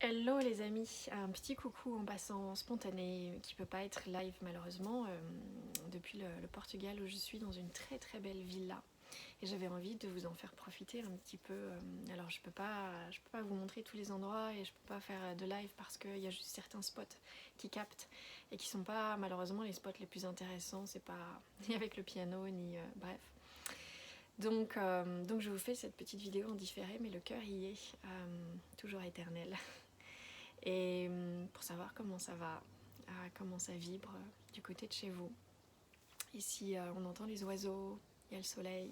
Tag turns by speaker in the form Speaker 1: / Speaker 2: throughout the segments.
Speaker 1: Hello les amis, un petit coucou en passant spontané qui peut pas être live malheureusement depuis le Portugal où je suis dans une très très belle villa et j'avais envie de vous en faire profiter un petit peu. Alors je peux pas vous montrer tous les endroits et je peux pas faire de live parce qu'il y a juste certains spots qui captent et qui sont pas malheureusement les spots les plus intéressants, c'est pas ni avec le piano ni bref. Donc je vous fais cette petite vidéo en différé mais le cœur y est, toujours éternel. Et pour savoir comment ça va, comment ça vibre du côté de chez vous. Ici, on entend les oiseaux, il y a le soleil,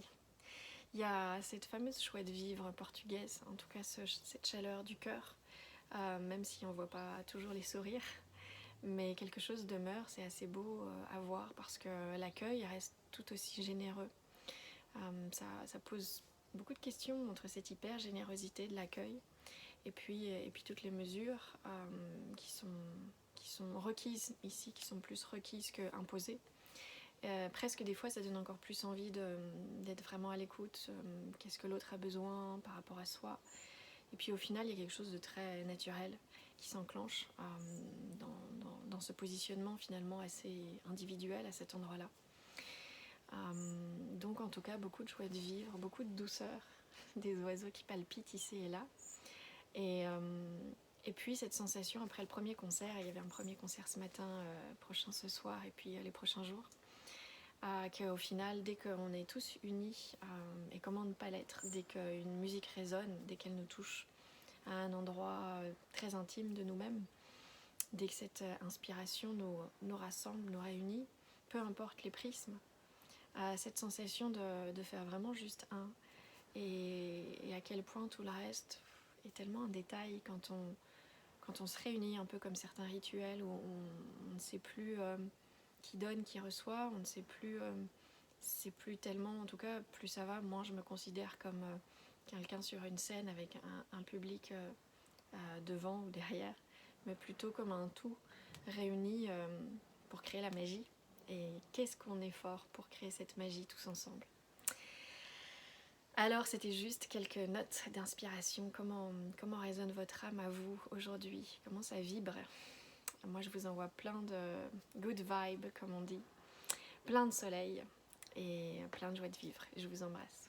Speaker 1: il y a cette fameuse joie de vivre portugaise, en tout cas cette chaleur du cœur, même si on ne voit pas toujours les sourires. Mais quelque chose demeure, c'est assez beau à voir parce que l'accueil reste tout aussi généreux. Ça pose beaucoup de questions entre cette hyper générosité de l'accueil et puis toutes les mesures qui sont requises ici, qui sont plus requises qu'imposées. Presque des fois ça donne encore plus envie d'être vraiment à l'écoute, qu'est-ce que l'autre a besoin par rapport à soi. Et puis au final il y a quelque chose de très naturel qui s'enclenche dans ce positionnement finalement assez individuel à cet endroit-là. Donc en tout cas beaucoup de joie de vivre, beaucoup de douceur, des oiseaux qui palpitent ici et là. Et puis cette sensation après le premier concert, il y avait un premier concert ce matin, prochain ce soir et puis les prochains jours, qu'au final dès qu'on est tous unis, et comment ne pas l'être, dès qu'une musique résonne, dès qu'elle nous touche à un endroit très intime de nous-mêmes, dès que cette inspiration nous rassemble, nous réunit, peu importe les prismes, cette sensation de faire vraiment juste un, et à quel point tout le reste est tellement un détail quand on se réunit un peu comme certains rituels où on ne sait plus qui donne, qui reçoit, on ne sait plus, c'est plus tellement, en tout cas plus ça va, moins je me considère comme quelqu'un sur une scène avec un public devant ou derrière, mais plutôt comme un tout réuni pour créer la magie. Et qu'est-ce qu'on est fort pour créer cette magie tous ensemble. Alors c'était juste quelques notes d'inspiration, comment résonne votre âme à vous aujourd'hui, comment ça vibre. Moi je vous envoie plein de good vibes comme on dit, plein de soleil et plein de joie de vivre. Je vous embrasse.